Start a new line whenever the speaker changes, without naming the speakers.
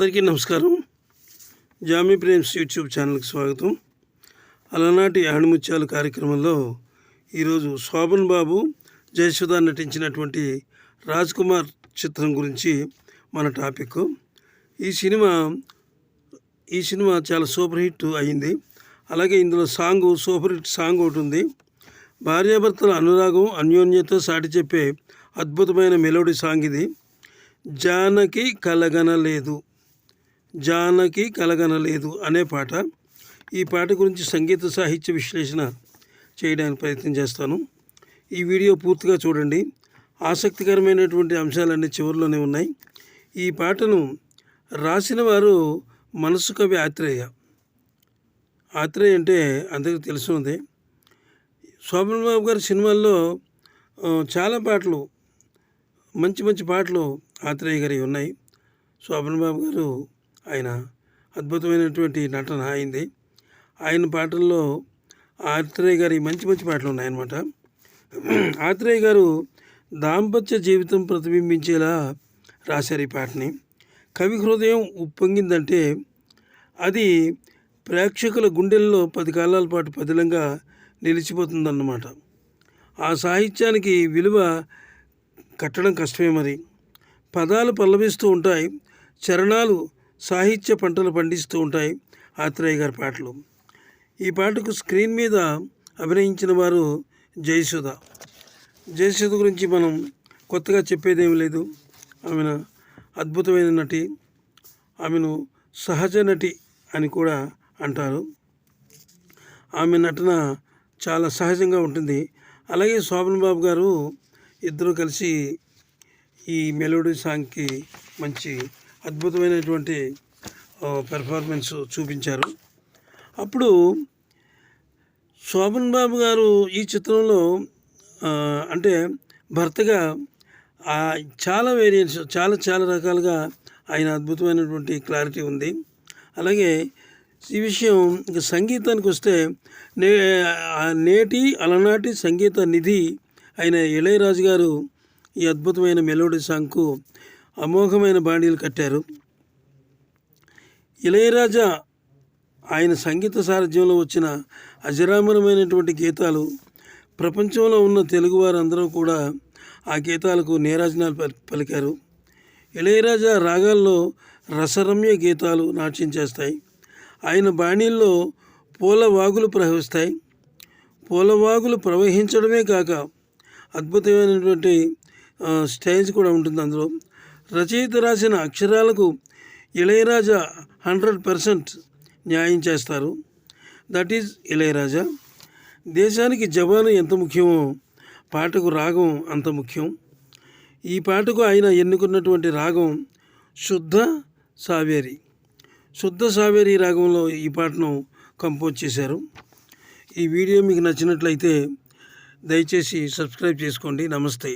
అందరికీ నమస్కారం. Jamie Prem's YouTube ఛానల్కి స్వాగతం. అలనాటి ఆణిముత్యాలు కార్యక్రమంలో ఈరోజు శోభన్ బాబు, జయసుధ నటించినటువంటి రాజ్ కుమార్ చిత్రం గురించి మన టాపిక్. ఈ సినిమా చాలా సూపర్ హిట్ అయింది. అలాగే ఇందులో సూపర్ హిట్ సాంగ్ ఒకటి ఉంది. భార్యాభర్తల అనురాగం, అన్యోన్యత సాటి చెప్పే అద్భుతమైన మెలోడీ సాంగ్ ఇది. జానకి కలగనలేదు అనే పాట. ఈ పాట గురించి సంగీత సాహిత్య విశ్లేషణ చేయడానికి ప్రయత్నం చేస్తాను. ఈ వీడియో పూర్తిగా చూడండి. ఆసక్తికరమైనటువంటి అంశాలన్నీ చివరిలోనే ఉన్నాయి. ఈ పాటను రాసిన వారు మనసు కవి ఆత్రేయ అంటే అందరికీ తెలుసున్నది. శోభన్ బాబు గారి సినిమాల్లో చాలా పాటలు, మంచి పాటలు ఆత్రేయ గారి ఉన్నాయి. శోభన్ బాబు గారు ఆయన అద్భుతమైనటువంటి నటన అయింది. ఆయన పాటల్లో ఆత్రేయ గారి మంచి పాటలు ఉన్నాయన్నమాట. ఆత్రేయ గారు దాంపత్య జీవితం ప్రతిబింబించేలా రాశారు ఈ పాటని. కవి హృదయం ఉప్పొంగిందంటే అది ప్రేక్షకుల గుండెల్లో 10 కాలాల పాటు పదిలంగా నిలిచిపోతుందన్నమాట. ఆ సాహిత్యానికి విలువ కట్టడం కష్టమే. మరి పదాలు పల్లవిస్తూ ఉంటాయి, చరణాలు సాహిత్య పంటలు పండిస్తూ ఉంటాయి ఆత్రేయ గారి పాటలు. ఈ పాటకు స్క్రీన్ మీద అభినయించిన వారు జయసుధ గురించి మనం కొత్తగా చెప్పేదేమీ లేదు. ఆమె అద్భుతమైన నటి. ఆమెను సహజ నటి అని కూడా అంటారు. ఆమె నటన చాలా సహజంగా ఉంటుంది. అలాగే శోభన్ బాబు గారు ఇద్దరు కలిసి ఈ మెలోడీ సాంగ్కి మంచి అద్భుతమైనటువంటి పెర్ఫార్మెన్స్ చూపించారు. అప్పుడు శోభన్ బాబు గారు ఈ చిత్రంలో అంటే భర్తగా చాలా వేరియంట్స్, చాలా రకాలుగా ఆయన అద్భుతమైనటువంటి క్లారిటీ ఉంది. అలాగే ఈ విషయం ఇంకా సంగీతానికి వస్తే అలనాటి సంగీత నిధి అయిన ఇళయరాజు గారు ఈ అద్భుతమైన మెలోడీ సాంగ్కు అమోఘమైన బాణీలు కట్టారు. ఇళయరాజా ఆయన సంగీత సారథ్యంలో వచ్చిన అజరామరమైనటువంటి గీతాలు ప్రపంచంలో ఉన్న తెలుగువారందరూ కూడా ఆ గీతాలకు నీరాజనాలు పలికారు. ఇళయరాజా రాగాల్లో రసరమ్య గీతాలు నాట్యం చేస్తాయి. ఆయన బాణీల్లో పూలవాగులు ప్రవహిస్తాయి. పూలవాగులు ప్రవహించడమే కాక అద్భుతమైనటువంటి స్టైల్స్ కూడా ఉంటుంది అందులో. రచయిత రాసిన అక్షరాలకు ఇళయరాజా 100% న్యాయం చేస్తారు. That is Ilaiyaraaja. దేశానికి జవాను ఎంత ముఖ్యమో పాటకు రాగం అంత ముఖ్యం. ఈ పాటకు ఆయన ఎన్నుకున్నటువంటి రాగం శుద్ధ సావేరి రాగంలో ఈ పాటను కంపోజ్ చేశారు. ఈ వీడియో మీకు నచ్చినట్లయితే దయచేసి సబ్స్క్రైబ్ చేసుకోండి. నమస్తే.